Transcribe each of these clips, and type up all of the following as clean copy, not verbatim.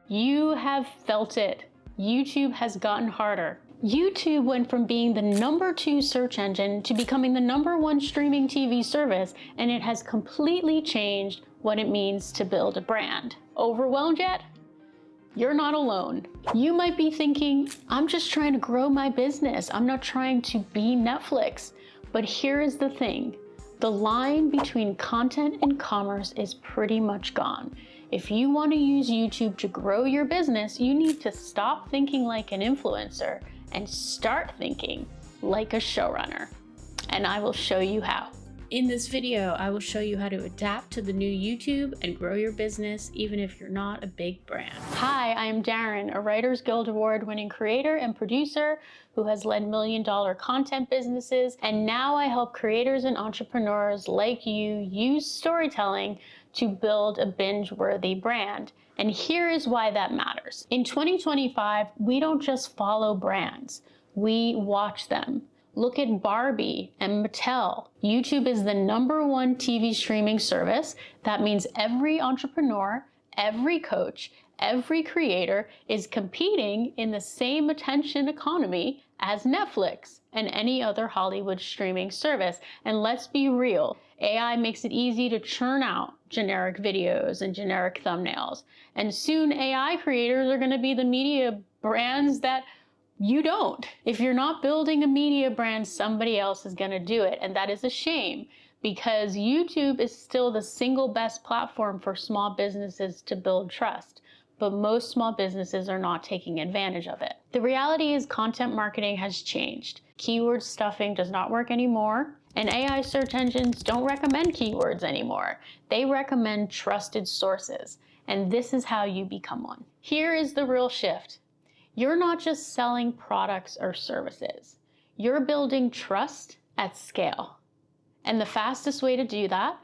You have felt it. YouTube has gotten harder. YouTube went from being the #2 search engine to becoming the #1 streaming TV service, and it has completely changed what it means to build a brand. Overwhelmed yet? You're not alone. You might be thinking, I'm just trying to grow my business. I'm not trying to be Netflix. But here is the thing. The line between content and commerce is pretty much gone. If you want to use YouTube to grow your business, you need to stop thinking like an influencer and start thinking like a showrunner. And I will show you how. In this video, I will show you how to adapt to the new YouTube and grow your business even if you're not a big brand. Hi, I am Darren, a Writers Guild Award-winning creator and producer who has led million-dollar content businesses, and now I help creators and entrepreneurs like you use storytelling to build a binge-worthy brand. And here is why that matters. In 2025, we don't just follow brands, we watch them. Look at Barbie and Mattel. YouTube is the #1 TV streaming service. That means every entrepreneur, every coach, every creator is competing in the same attention economy as Netflix and any other Hollywood streaming service. And let's be real, AI makes it easy to churn out generic videos and generic thumbnails. And soon AI creators are gonna be the media brands that you don't. If you're not building a media brand, somebody else is gonna do it. And that is a shame because YouTube is still the single best platform for small businesses to build trust. But most small businesses are not taking advantage of it. The reality is content marketing has changed. Keyword stuffing does not work anymore. And AI search engines don't recommend keywords anymore. They recommend trusted sources. And this is how you become one. Here is the real shift. You're not just selling products or services. You're building trust at scale. And the fastest way to do that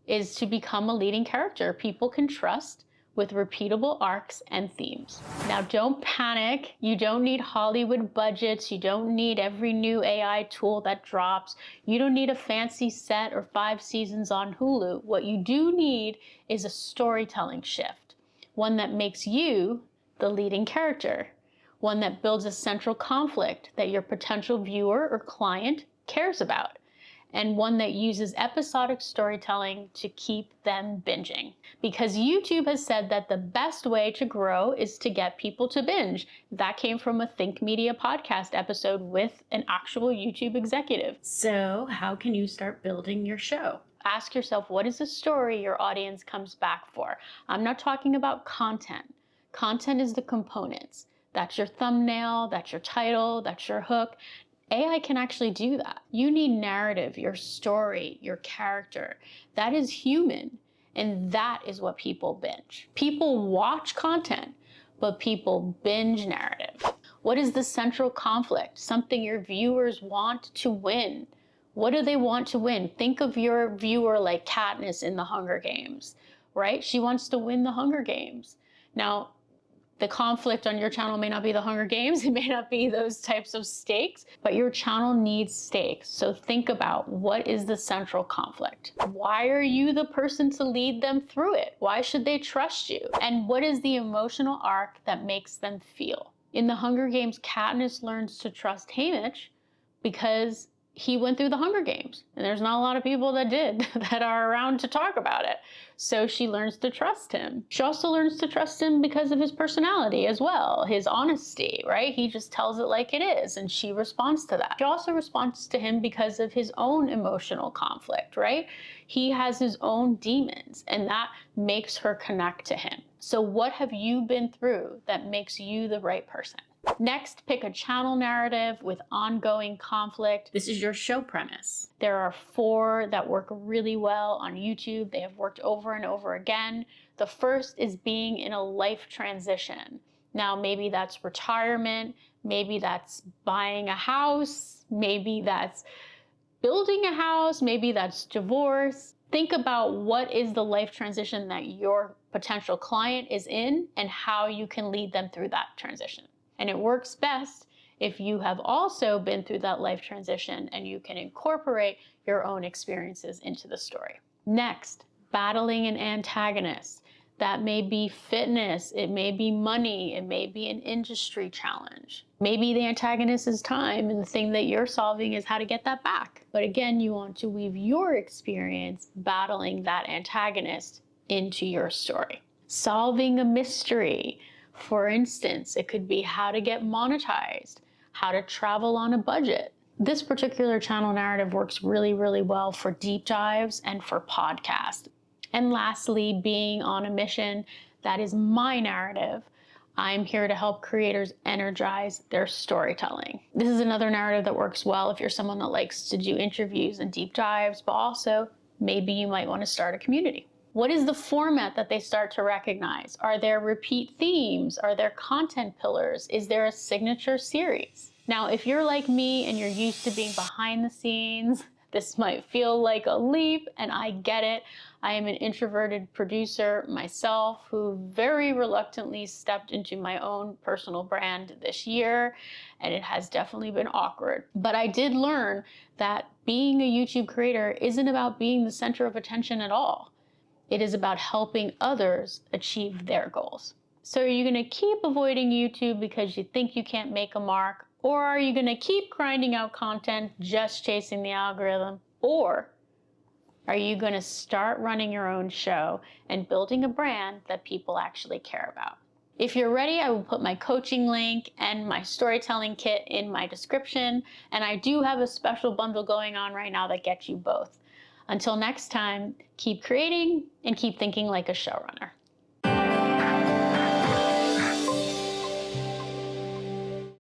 is to become a leading character people can trust with repeatable arcs and themes. Now, don't panic. You don't need Hollywood budgets. You don't need every new AI tool that drops. You don't need a fancy set or 5 seasons on Hulu. What you do need is a storytelling shift, one that makes you the leading character. One that builds a central conflict that your potential viewer or client cares about, and one that uses episodic storytelling to keep them binging. Because YouTube has said that the best way to grow is to get people to binge. That came from a Think Media podcast episode with an actual YouTube executive. So how can you start building your show? Ask yourself, what is the story your audience comes back for? I'm not talking about content. Content is the components. That's your thumbnail, that's your title, that's your hook. AI can actually do that. You need narrative, your story, your character. That is human, and that is what people binge. People watch content, but people binge narrative. What is the central conflict? Something your viewers want to win. What do they want to win? Think of your viewer like Katniss in the Hunger Games, right? She wants to win the Hunger Games. Now, the conflict on your channel may not be the Hunger Games, it may not be those types of stakes, but your channel needs stakes. So think about, what is the central conflict? Why are you the person to lead them through it? Why should they trust you? And what is the emotional arc that makes them feel? In the Hunger Games, Katniss learns to trust Haymitch because he went through the Hunger Games, and there's not a lot of people that did that are around to talk about it. So she learns to trust him. She also learns to trust him because of his personality as well, his honesty, right? He just tells it like it is, and she responds to that. She also responds to him because of his own emotional conflict, right? He has his own demons, and that makes her connect to him. So what have you been through that makes you the right person? Next, pick a channel narrative with ongoing conflict. This is your show premise. There are 4 that work really well on YouTube. They have worked over and over again. The first is being in a life transition. Now, maybe that's retirement, maybe that's buying a house, maybe that's building a house, maybe that's divorce. Think about what is the life transition that your potential client is in and how you can lead them through that transition. And it works best if you have also been through that life transition and you can incorporate your own experiences into the story. Next, battling an antagonist. That may be fitness, it may be money, it may be an industry challenge. Maybe the antagonist is time, and the thing that you're solving is how to get that back. But again, you want to weave your experience battling that antagonist into your story. Solving a mystery. For instance, it could be how to get monetized, how to travel on a budget. This particular channel narrative works really, really well for deep dives and for podcasts. And lastly, being on a mission. That is my narrative. I'm here to help creators energize their storytelling. This is another narrative that works well if you're someone that likes to do interviews and deep dives, but also maybe you might want to start a community. What is the format that they start to recognize? Are there repeat themes? Are there content pillars? Is there a signature series? Now, if you're like me and you're used to being behind the scenes, this might feel like a leap, and I get it. I am an introverted producer myself who very reluctantly stepped into my own personal brand this year, and it has definitely been awkward. But I did learn that being a YouTube creator isn't about being the center of attention at all. It is about helping others achieve their goals. So are you going to keep avoiding YouTube because you think you can't make a mark? Or are you going to keep grinding out content just chasing the algorithm? Or are you going to start running your own show and building a brand that people actually care about? If you're ready, I will put my coaching link and my storytelling kit in my description. And I do have a special bundle going on right now that gets you both. Until next time, keep creating and keep thinking like a showrunner.